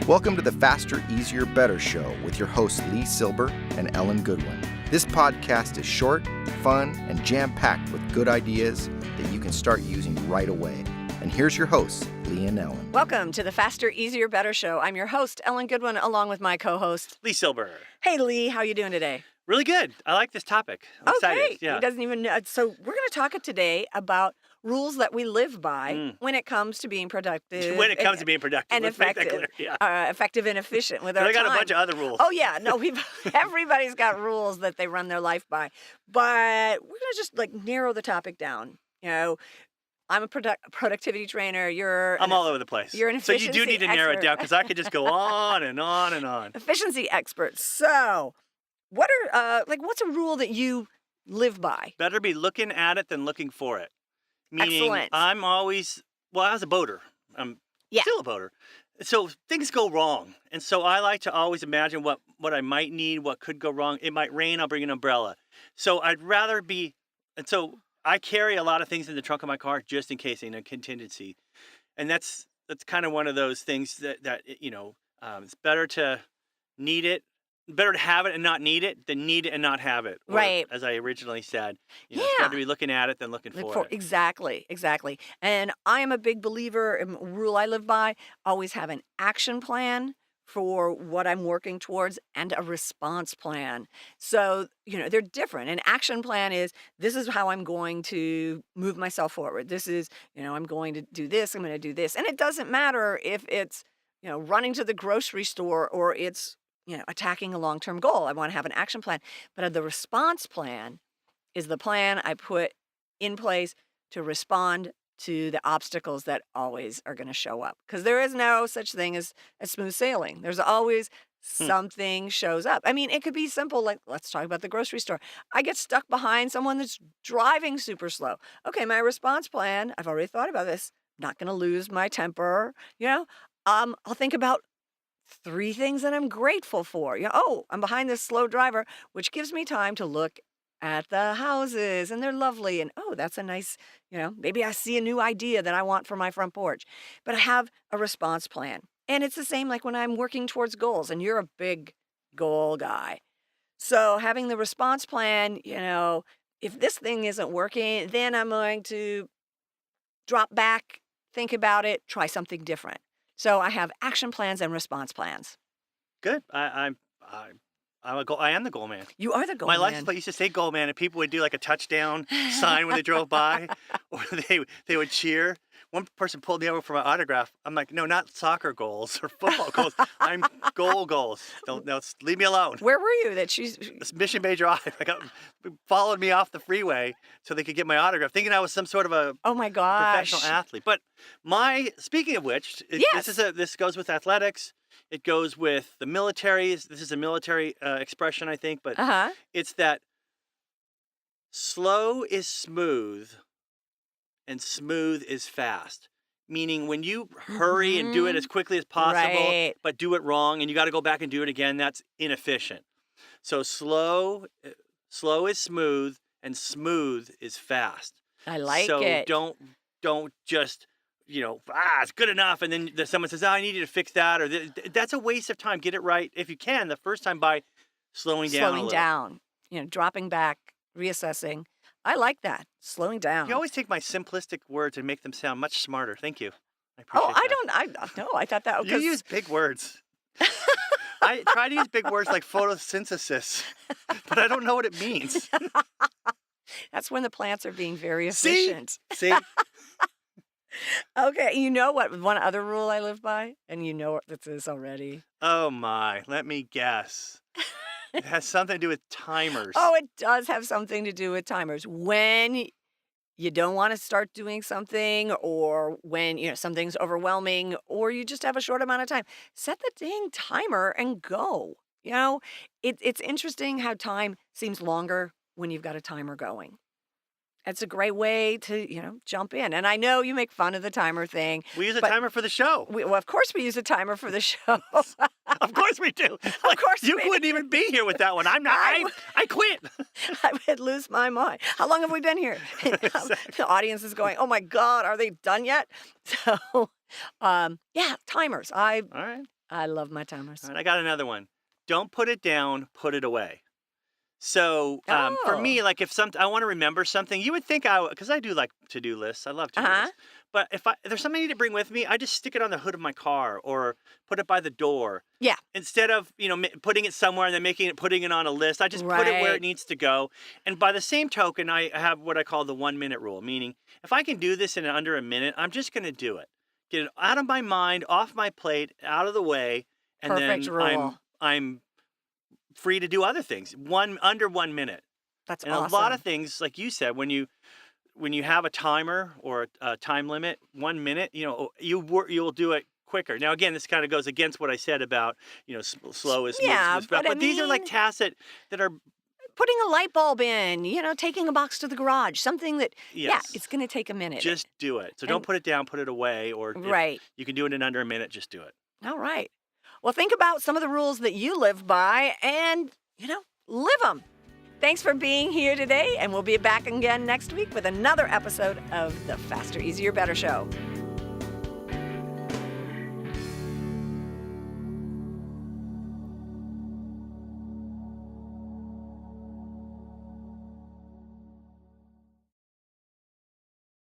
Welcome to the Faster, Easier, Better show with your hosts LeeSilber and Ellen Goodwin. This podcast is short, fun, and jam-packed with good ideas that you can start using right away. And here's your hosts, Lee and Ellen. Welcome to the Faster, Easier, Better show. I'm your host, Ellen Goodwin, along with my co-host, LeeSilber. Hey, Lee, how you doing today? Really good. I like this topic. I'm excited. Yeah. He doesn't even know. So we're going to talk today about rules that we live by when it comes to being productive. When it comes to being productive. And Let's make that effective. clear. Yeah. Effective and efficient with our I got time. a bunch of other rules. Oh, yeah. No, everybody's got rules that they run their life by. But we're going to just narrow the topic down. You know, I'm a productivity trainer. I'm all over the place. You're an So efficiency you do need to narrow it down because I could just go on and on and on. Efficiency expert. So, what are what's a rule that you live by? Better be looking at it than looking for it. Meaning, Excellent. I'm always, I was a boater. I'm still a boater. So things go wrong. And so I like to always imagine what I might need, what could go wrong. It might rain, I'll bring an umbrella. So I'd rather be, and so I carry a lot of things in the trunk of my car just in case, in a contingency. And that's kind of one of those things that it's better to need it. Better to have it and not need it than need it and not have it. Or, right. As I originally said, it's better to be looking at it than looking for it. Exactly. And I am a big believer in a rule I live by. Always have an action plan for what I'm working towards and a response plan. So, they're different. An action plan is, this is how I'm going to move myself forward. This is, I'm going to do this, I'm going to do this. And it doesn't matter if it's, running to the grocery store or it's, attacking a long-term goal. I want to have an action plan. But the response plan is the plan I put in place to respond to the obstacles that always are going to show up. Because there is no such thing as smooth sailing. There's always something shows up. I mean, it could be simple, like, let's talk about the grocery store. I get stuck behind someone that's driving super slow. Okay, my response plan, I've already thought about this. Not going to lose my temper, I'll think about 3 things that I'm grateful for. I'm behind this slow driver, which gives me time to look at the houses, and they're lovely. And, that's a nice, maybe I see a new idea that I want for my front porch. But I have a response plan. And it's the same like when I'm working towards goals, and you're a big goal guy. So having the response plan, if this thing isn't working, then I'm going to drop back, think about it, try something different. So I have action plans and response plans. Good. I'm a goal. I am the goal man. You are the goal man. My license plate used to say goal man, and people would do like a touchdown sign when they drove by, or they would cheer. One person pulled me over for my autograph. I'm like, no, not soccer goals or football goals. I'm goals. Don't leave me alone. Where were you? It's Mission Bay Drive. Followed me off the freeway so they could get my autograph, thinking I was some sort of a professional athlete. But speaking of which, this goes with athletics. It goes with the military. This is a military expression, I think, but it's that slow is smooth and smooth is fast. Meaning when you hurry and do it as quickly as possible, but do it wrong, and you got to go back and do it again, that's inefficient. So slow is smooth, and smooth is fast. I like it. So don't just, it's good enough, and then someone says, I need you to fix that, or that's a waste of time. Get it right if you can the first time by slowing down, dropping back, reassessing. I like that. Slowing down. You always take my simplistic words and make them sound much smarter. Thank you. I appreciate that. I thought that. You use big words. I try to use big words like photosynthesis, but I don't know what it means. That's when the plants are being very efficient. See? Okay, you know what? One other rule I live by, and you know what this is already. Oh my, let me guess. It has something to do with timers. Oh, it does have something to do with timers. When you don't want to start doing something, or when, something's overwhelming, or you just have a short amount of time, set the dang timer and go. It's interesting how time seems longer when you've got a timer going. It's a great way to, jump in. And I know you make fun of the timer thing. We use a timer for the show. Of course we use a timer for the show. Of course we do. Of course you wouldn't even be here with that one. I'm not. I quit. I would lose my mind. How long have we been here? The audience is going, oh my God, are they done yet? So, timers. All right. I love my timers. All right, I got another one. Don't put it down, put it away. So for me, like if I want to remember something, you would think because I do like to-do lists. I love to-do lists. But if there's something I need to bring with me, I just stick it on the hood of my car or put it by the door. Yeah. Instead of, putting it somewhere and then putting it on a list, I just put it where it needs to go. And by the same token, I have what I call the 1 minute rule, meaning if I can do this in under a minute, I'm just going to do it. Get it out of my mind, off my plate, out of the way. And Perfect then rule. I'm free to do other things. Under 1 minute. That's awesome. And a lot of things, like you said, when you have a timer or a time limit, 1 minute, you'll do it quicker. Now, again, this kind of goes against what I said about, slow is smooth. But these are like tasks that are putting a light bulb in, taking a box to the garage, something that, it's going to take a minute. Just do it. So don't put it down, put it away, or if you can do it in under a minute, just do it. All right. Well, think about some of the rules that you live by and, live them. Thanks for being here today, and we'll be back again next week with another episode of the Faster, Easier, Better Show.